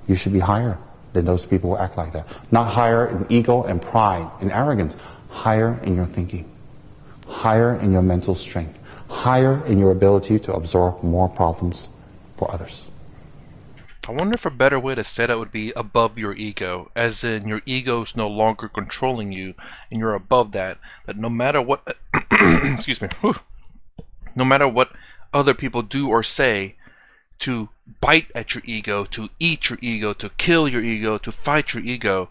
you should be higher than those people who act like that. Not higher in ego and pride and arrogance. Higher in your thinking. Higher in your mental strength. Higher in your ability to absorb more problems for others. I wonder if a better way to say that would be above your ego, as in your ego is no longer controlling you and you're above that, that no matter what excuse me, no matter what other people do or say, to bite at your ego, to eat your ego, to kill your ego, to fight your ego,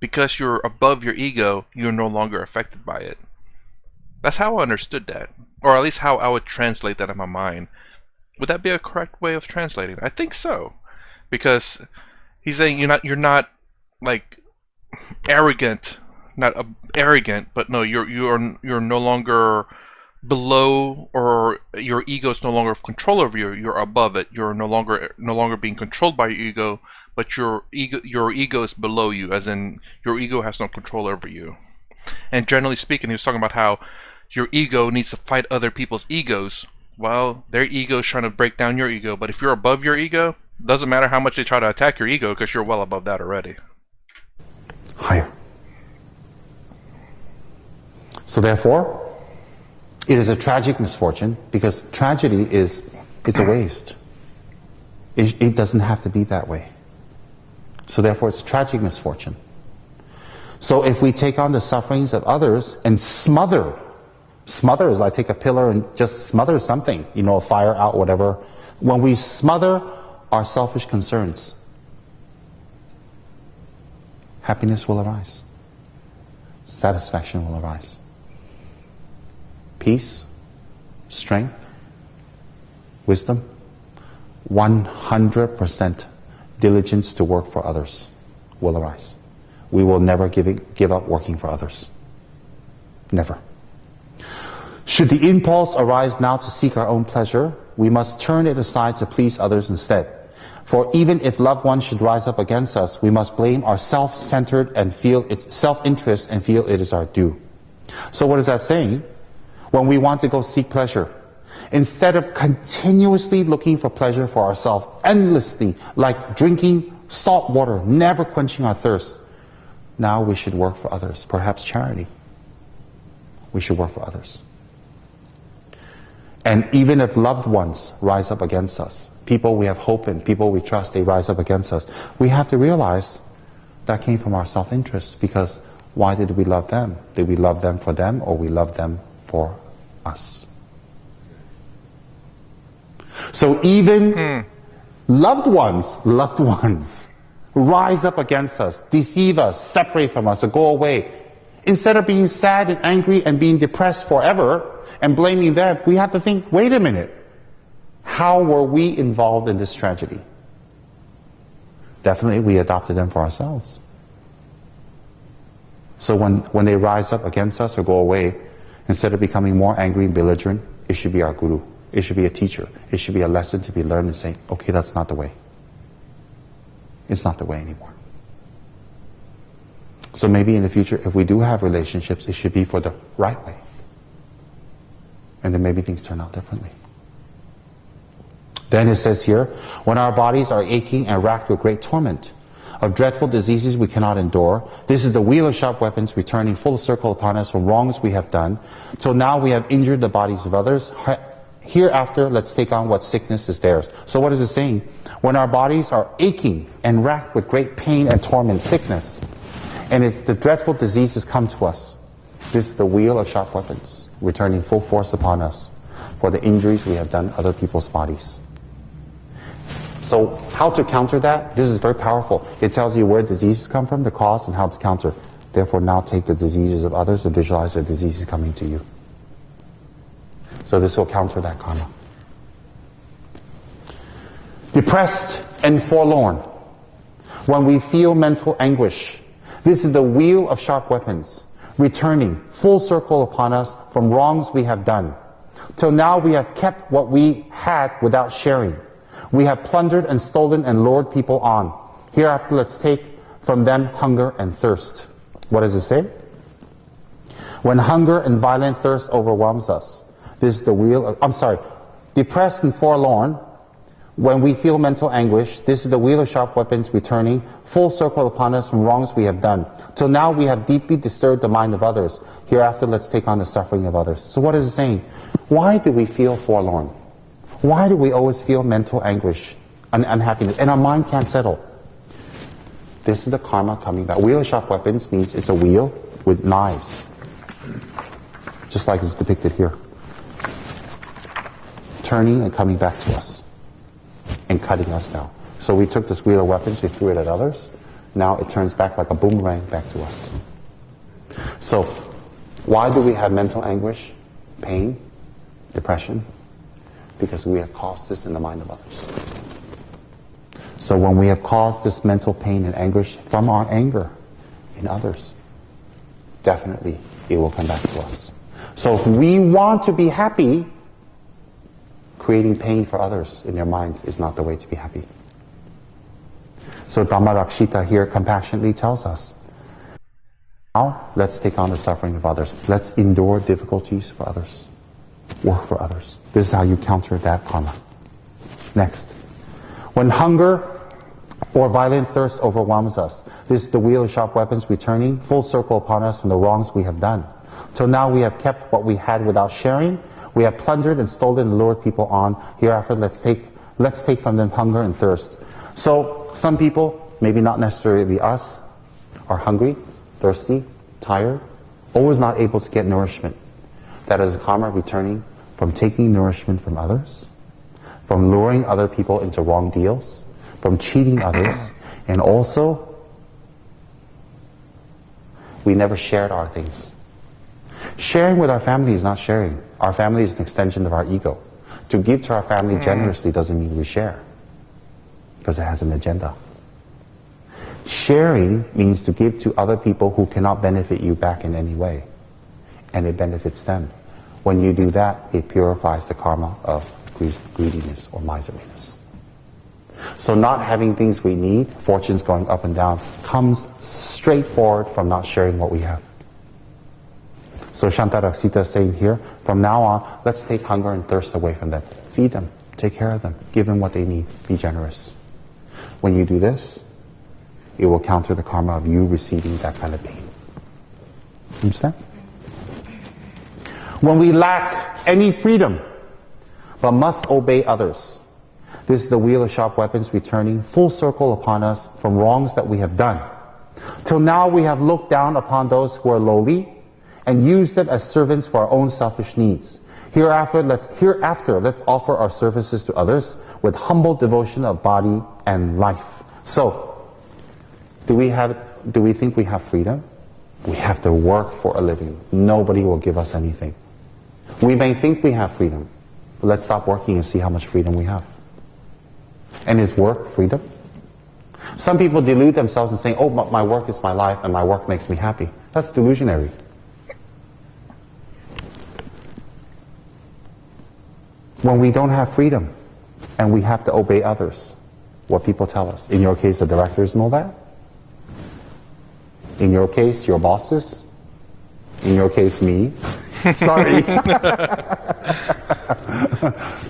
because you're above your ego, you're no longer affected by it. That's how I understood that, or at least how I would translate that in my mind. Would that be a correct way of translating? I think so. Because he's saying you're not like arrogant, not arrogant, but no, you're no longer below, or your ego is no longer of control over you. You're above it. You're no longer being controlled by your ego, but your ego is below you, as in your ego has no control over you. And generally speaking, he was talking about how your ego needs to fight other people's egos. Well, their ego is trying to break down your ego, but if you're above your ego, doesn't matter how much they try to attack your ego, because you're well above that already. Higher. So therefore, it is a tragic misfortune, because tragedy it's a waste. It doesn't have to be that way. So therefore, it's a tragic misfortune. So if we take on the sufferings of others and smother is like take a pillar and just smother something, a fire out, whatever. When we smother our selfish concerns, happiness will arise. Satisfaction will arise. Peace, strength, wisdom, 100% diligence to work for others will arise. We will never give up working for others. Never. Should the impulse arise now to seek our own pleasure, we must turn it aside to please others instead. For even if loved ones should rise up against us, we must blame our self-centered and feel its self-interest and feel it is our due. So what is that saying? When we want to go seek pleasure, instead of continuously looking for pleasure for ourselves, endlessly, like drinking salt water, never quenching our thirst, now we should work for others, perhaps charity. We should work for others. And even if loved ones rise up against us, people we have hope in, people we trust, they rise up against us, we have to realize that came from our self-interest, because why did we love them? Did we love them for them, or we love them for us? So even loved ones rise up against us, deceive us, separate from us, or go away. Instead of being sad and angry and being depressed forever and blaming them, we have to think, wait a minute, how were we involved in this tragedy? Definitely we adopted them for ourselves. So when they rise up against us or go away, instead of becoming more angry and belligerent It should be our guru. It should be a teacher. It should be a lesson to be learned and saying, okay, that's not the way. It's not the way anymore. So maybe in the future, if we do have relationships, it should be for the right way. And then maybe things turn out differently. Then it says here, when our bodies are aching and racked with great torment, of dreadful diseases we cannot endure, this is the wheel of sharp weapons returning full circle upon us from wrongs we have done. Till now we have injured the bodies of others. Hereafter, let's take on what sickness is theirs. So what is it saying? When our bodies are aching and racked with great pain and torment, sickness, and it's the dreadful diseases come to us, this is the wheel of sharp weapons returning full force upon us for the injuries we have done other people's bodies. So how to counter that? This is very powerful. It tells you where diseases come from, the cause, and how to counter. Therefore, now take the diseases of others and visualize the diseases coming to you. So this will counter that karma. Depressed and forlorn. When we feel mental anguish, this is the wheel of sharp weapons, returning full circle upon us from wrongs we have done. Till now we have kept what we had without sharing. We have plundered and stolen and lured people on. Hereafter let's take from them hunger and thirst. What does it say? When hunger and violent thirst overwhelms us, this is the wheel of, depressed and forlorn, when we feel mental anguish, this is the wheel of sharp weapons returning full circle upon us from wrongs we have done. Till now we have deeply disturbed the mind of others. Hereafter let's take on the suffering of others. So what is it saying? Why do we feel forlorn? Why do we always feel mental anguish and unhappiness? And our mind can't settle. This is the karma coming back. Wheel of sharp weapons means it's a wheel with knives. Just like it's depicted here. Turning and coming back to us. And cutting us down. So we took this wheel of weapons, we threw it at others. Now it turns back like a boomerang back to us. So, why do we have mental anguish, pain, depression? Because we have caused this in the mind of others. So when we have caused this mental pain and anguish from our anger in others, definitely it will come back to us. So if we want to be happy, creating pain for others in their minds is not the way to be happy. So Dhammarakshita here compassionately tells us, now let's take on the suffering of others. Let's endure difficulties for others. Work for others. This is how you counter that karma. Next. When hunger or violent thirst overwhelms us, this is the wheel of sharp weapons returning full circle upon us from the wrongs we have done. Till now we have kept what we had without sharing. We have plundered and stolen and lured people on. Hereafter let's take from them hunger and thirst. So some people, maybe not necessarily us, are hungry, thirsty, tired, always not able to get nourishment. That is karma returning from taking nourishment from others, from luring other people into wrong deals, from cheating others, and also we never shared our things. Sharing with our family is not sharing. Our family is an extension of our ego. To give to our family generously doesn't mean we share, because it has an agenda. Sharing means to give to other people who cannot benefit you back in any way, and it benefits them. When you do that, it purifies the karma of greediness or miserliness. So not having things we need, fortunes going up and down, comes straightforward from not sharing what we have. So Shantaraksita is saying here, from now on, let's take hunger and thirst away from them. Feed them, take care of them, give them what they need, be generous. When you do this, it will counter the karma of you receiving that kind of pain. Understand? When we lack any freedom, but must obey others, this is the wheel of sharp weapons returning full circle upon us from wrongs that we have done. Till now we have looked down upon those who are lowly and used them as servants for our own selfish needs. Hereafter, let's offer our services to others with humble devotion of body and life. So, do we think we have freedom? We have to work for a living. Nobody will give us anything. We may think we have freedom, but let's stop working and see how much freedom we have. And is work freedom? Some people delude themselves in saying, oh, my work is my life and my work makes me happy. That's delusionary. When we don't have freedom and we have to obey others, what people tell us. In your case, the directors and all that. In your case, your bosses. In your case, me. Sorry.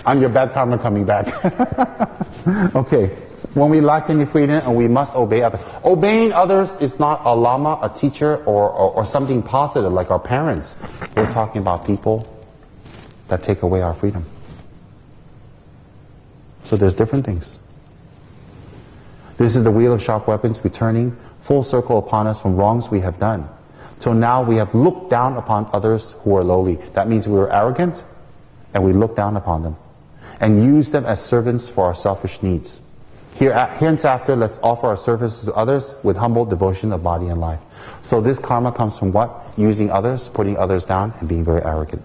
I'm your bad karma coming back. Okay. When we lack any freedom and we must obey others. Obeying others is not a lama, a teacher, or something positive like our parents. We're talking about people that take away our freedom. So there's different things. This is the wheel of sharp weapons returning full circle upon us from wrongs we have done. So now we have looked down upon others who are lowly. That means we were arrogant and we looked down upon them and used them as servants for our selfish needs. Henceafter, let's offer our services to others with humble devotion of body and life. So this karma comes from what? Using others, putting others down, and being very arrogant.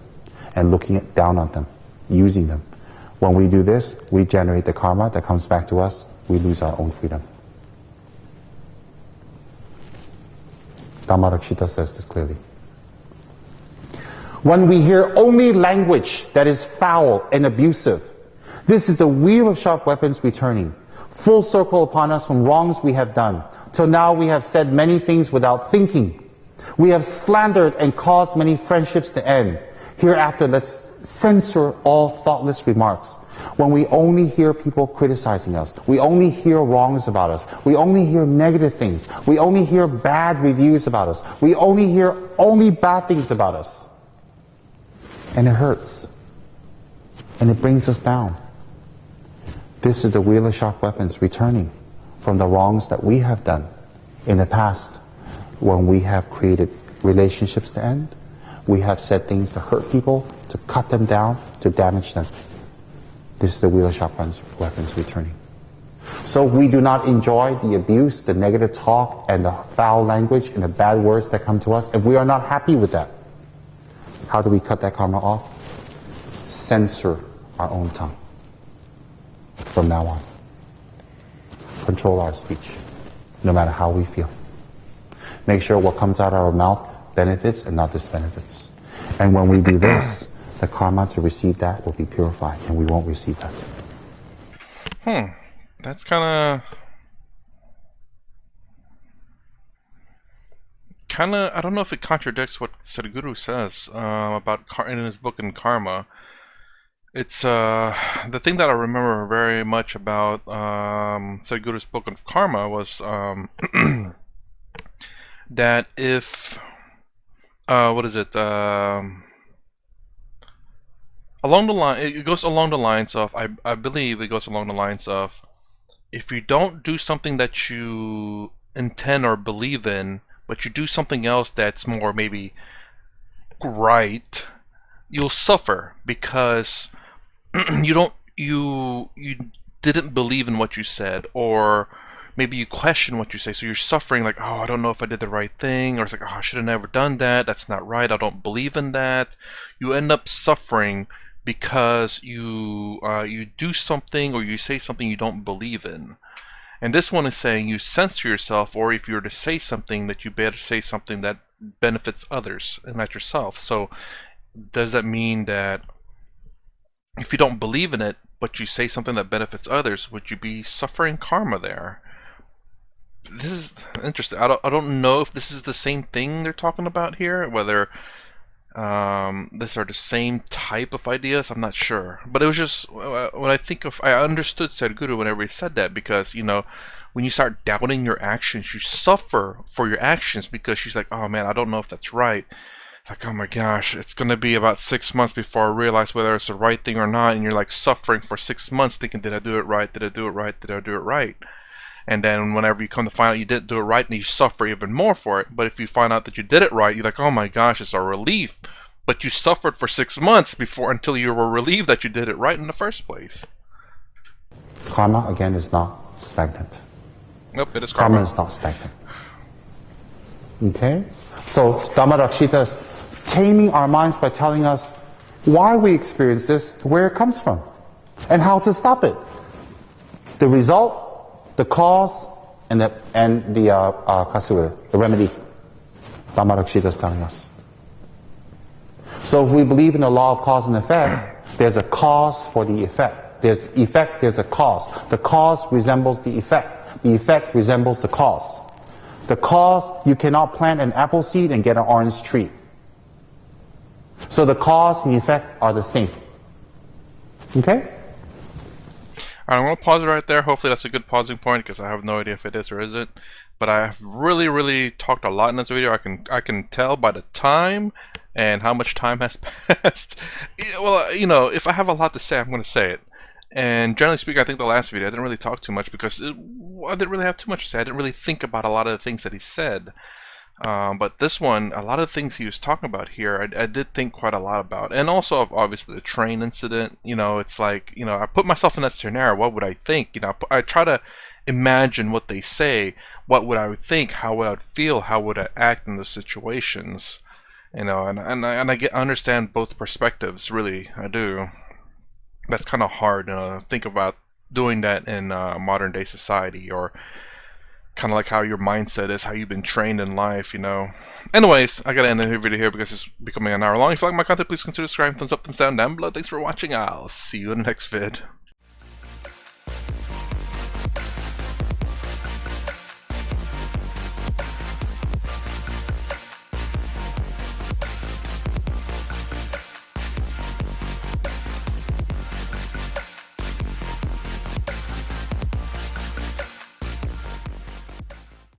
And looking down on them, using them. When we do this, we generate the karma that comes back to us. We lose our own freedom. Dhammarakshita says this clearly. When we hear only language that is foul and abusive, this is the wheel of sharp weapons returning. Full circle upon us from wrongs we have done. Till now we have said many things without thinking. We have slandered and caused many friendships to end. Hereafter, let's censor all thoughtless remarks. When we only hear people criticizing us, we only hear wrongs about us, we only hear negative things, we only hear bad reviews about us, we only hear only bad things about us. And it hurts. And it brings us down. This is the wheel of sharp weapons returning from the wrongs that we have done in the past when we have created relationships to end. We have said things to hurt people, to cut them down, to damage them. This is the wheel of sharp weapons returning. So if we do not enjoy the abuse, the negative talk, and the foul language and the bad words that come to us, if we are not happy with that, how do we cut that karma off? Censor our own tongue. From now on. Control our speech, no matter how we feel. Make sure what comes out of our mouth benefits and not disbenefits. And when we do this, the karma to receive that will be purified, and we won't receive that. That's kind of, I don't know if it contradicts what Sadhguru says about in his book in Karma. It's the thing that I remember very much about Sadhguru's book of Karma was that if what is it? Along the line, it goes along the lines of I believe it goes along the lines of if you don't do something that you intend or believe in, but you do something else that's more maybe right, you'll suffer because you didn't believe in what you said, or maybe you question what you say, so you're suffering like, oh, I don't know if I did the right thing, or it's like, oh, I should have never done that, that's not right, I don't believe in that. You end up suffering because you do something or you say something you don't believe in. And this one is saying you censor yourself, or if you were to say something, that you better say something that benefits others and not yourself. So does that mean that if you don't believe in it, but you say something that benefits others, would you be suffering karma there? This is interesting. I don't know if this is the same thing they're talking about here, whether these are the same type of ideas. I'm not sure. But it was just, when I think of, I understood Sadhguru whenever he said that, because, you know, when you start doubting your actions, you suffer for your actions, because she's like, oh man, I don't know if that's right. Like, oh my gosh, it's going to be about 6 months before I realize whether it's the right thing or not. And you're like suffering for 6 months thinking, did I do it right? Did I do it right? Did I do it right? And then whenever you come to find out you didn't do it right, and you suffer even more for it. But if you find out that you did it right, you're like, oh my gosh, it's a relief. But you suffered for 6 months before, until you were relieved that you did it right in the first place. Karma, again, is not stagnant. Nope, it is karma. Karma is not stagnant. Okay? So, Dhammarakshita is taming our minds by telling us why we experience this, where it comes from, and how to stop it. The result, the cause, and the kasura, the remedy. Dhammarakshita is telling us. So if we believe in the law of cause and effect, There's a cause for the effect. There's effect, there's a cause. The cause resembles the effect. The effect resembles the cause. The cause, you cannot plant an apple seed and get an orange tree. So the cause and the effect are the same. Okay? Alright, I'm going to pause it right there. Hopefully that's a good pausing point because I have no idea if it is or isn't. But I have really talked a lot in this video. I can tell by the time and how much time has passed. Well, you know, if I have a lot to say, I'm going to say it. And generally speaking, I think the last video I didn't really talk too much because I didn't really have too much to say. I didn't really think about a lot of the things that he said. But this one, a lot of things he was talking about here, I did think quite a lot about. And also, obviously, the train incident, you know, it's like, you know, I put myself in that scenario. What would I think? You know, I try to imagine what they say. What would I think? How would I feel? How would I act in those situations? You know, and I understand both perspectives, really, I do. That's kind of hard to think about doing that in modern day society, or kind of like how your mindset is, how you've been trained in life, you know. Anyways, I gotta end the video here because it's becoming an hour long. If you like my content, please consider subscribing, thumbs up, thumbs down below. Thanks for watching. I'll see you in the next vid.